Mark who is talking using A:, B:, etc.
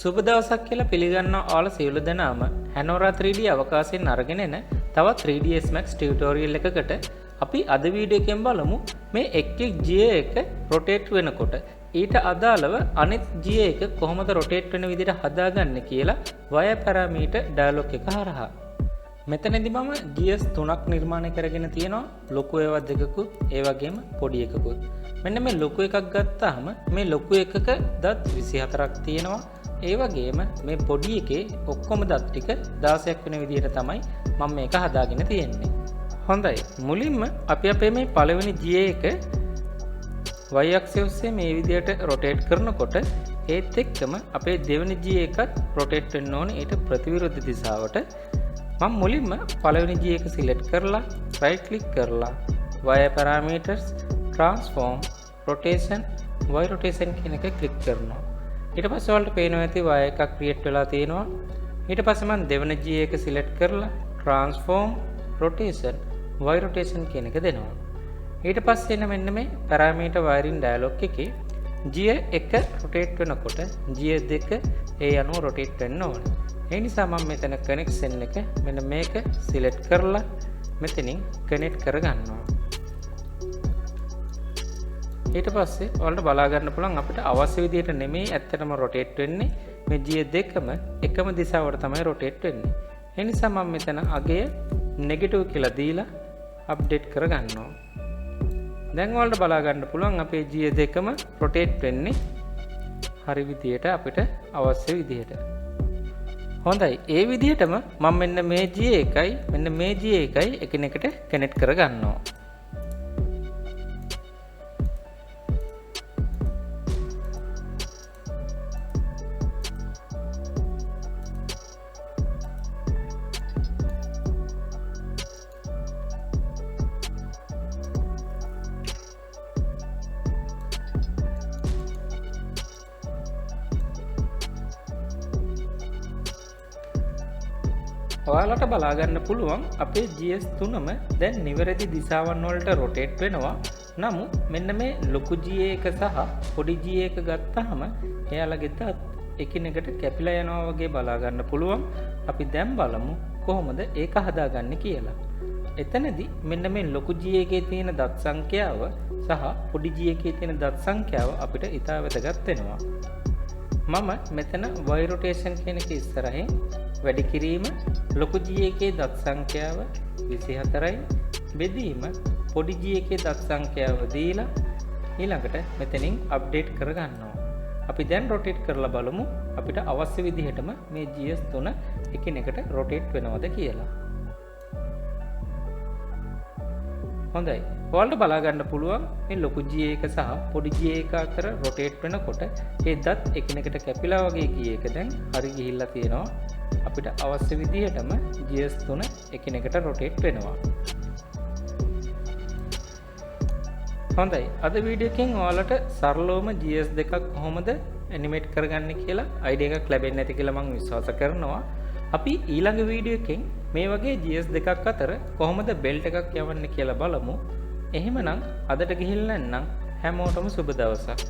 A: සුබ දවසක් කියලා පිළිගන්නා ඔයාලා සියලු දෙනාම Hanora 3D අවකාශයෙන් අරගෙන එන තවත් 3ds Max ටියුටෝරියල් එකකට අපි අද වීඩියෝ එකෙන් බලමු මේ එක් GA එක රොටේට් වෙනකොට ඊට අදාළව අනිත් GA එක කොහොමද රොටේට් වෙන විදිහට හදාගන්නේ කියලා වයර් පැරාමීටර් ඩයලොග් එක හරහා. මෙතනදී මම GS 3ක් නිර්මාණය කරගෙන තියෙනවා. ලොකු ඒවා දෙකකුත් ඒ වගේම පොඩි එකකුත්. මෙන්න මේ ලොකු එකක් ගත්තාම මේ ලොකු එකක දත් 24ක් තියෙනවා. ඒ වගේම මේ පොඩි එකේ ඔක්කොම දත් ටික 16ක් වෙන විදිහට තමයි මම මේක හදාගෙන තියෙන්නේ. හොඳයි. මුලින්ම අපි අපේ මේ පළවෙනි GA එක y අක්ෂය ඔස්සේ මේ විදිහට රොටේට් කරනකොට ඒත් එක්කම අපේ දෙවෙනි GA එකත් රොටේට් වෙන්න ඕනේ ඊට ප්‍රතිවිරුද්ධ දිශාවට. මම මුලින්ම පළවෙනි GA එක සිලෙක්ට් කරලා right click කරලා wire parameters transform rotation y rotation කියන එක ක්ලික් කරනවා. ඊට පස්සේ ඔයාලට පේනවා ඇති wire එකක් ක්‍රියේට් වෙලා තියෙනවා. ඊට පස්සේ මම දෙවෙනි GA එක සිලෙක්ට් කරලා transform rotation y rotation කියන එක දෙනවා. ඊට පස්සේ එන මෙන්න මේ parameter wiring dialog එකේ GA එක rotate වෙනකොට GA දෙක ඒ අනුව rotate වෙන්න ඕනේ. ඒ නිසා මම මෙතන connection එක මෙන්න මේක select කරලා මෙතනින් connect කරගන්නවා. ඊට පස්සේ ඔයාලට බලා ගන්න පුළුවන් අපිට අවශ්‍ය විදිහට නෙමෙයි ඇත්තටම rotate වෙන්නේ. මේ GA දෙකම එකම දිශාවට තමයි rotate වෙන්නේ. ඒ නිසා මම මෙතන අගය negative කියලා දීලා update කරගන්නවා. දැන් ඔයාලට බලා ගන්න පුළුවන් අපේ GA දෙකම rotate වෙන්නේ හරි විදිහට අපිට අවශ්‍ය විදිහට. හොඳයි. ඒ විදිහටම මම මෙන්න මේ GA එකයි මෙන්න මේ GA එකයි එකිනෙකට කනෙක්ට් කරගන්නවා. ඔයාලට බලා ගන්න පුළුවන් අපේ GS 3ම දැන් නිවැරදි දිශාවන් වලට රොටේට් වෙනවා. නමුත් මෙන්න මේ ලොකු GA එක සහ පොඩි GA එක ගත්තාම එයාලගේ දත් එකිනෙකට කැපිලා යනවා වගේ බලා ගන්න පුළුවන්. අපි දැන් බලමු කොහොමද ඒක හදාගන්නේ කියලා. එතනදී මෙන්න මේ ලොකු GA එකේ තියෙන දත් සංඛ්‍යාව සහ පොඩි GA එකේ තියෙන දත් සංඛ්‍යාව අපිට ඉතා වැදගත් වෙනවා. මම මෙතන y rotation කියන එක ඉස්සරහින් වැඩි කිරීම ලොකු GA එකේ දත් සංඛ්‍යාව 24යි බෙදීම පොඩි GA එකේ දත් සංඛ්‍යාව දීලා ඊළඟට මෙතනින් අප්ඩේට් කරගන්නවා. අපි දැන් රොටේට් කරලා බලමු අපිට අවශ්‍ය විදිහටම මේ GS 3 එකිනෙකට රොටේට් වෙනවද කියලා. හොඳයි. ඔයාලට බලා ගන්න පුළුවන් මේ ලොකු GA එක සහ පොඩි GA එක අතර රොටේට් වෙනකොට ඒ දත් එකිනෙකට කැපිලා වගේ GA එක දැන් හරි ගිහිල්ලා තියෙනවා. අපිට අවශ්‍ය විදිහටම GS 3 එකිනෙකට රොටේට් වෙනවා. හොඳයි. අද වීඩියෝ එකෙන් ඔයාලට සරලවම GS දෙකක් කොහොමද ඇනිමේට් කරගන්නේ කියලා අයිඩියා එකක් ලැබෙන්නේ නැති කියලා මම විශ්වාස කරනවා. අපි ඊළඟ වීඩියෝ එකෙන් මේ වගේ GS දෙකක් අතර කොහොමද බෙල්ට් එකක් යවන්නේ කියලා බලමු. එහෙමනම් අදට ගිහින් නැත්නම් හැමෝටම සුබ දවසක්.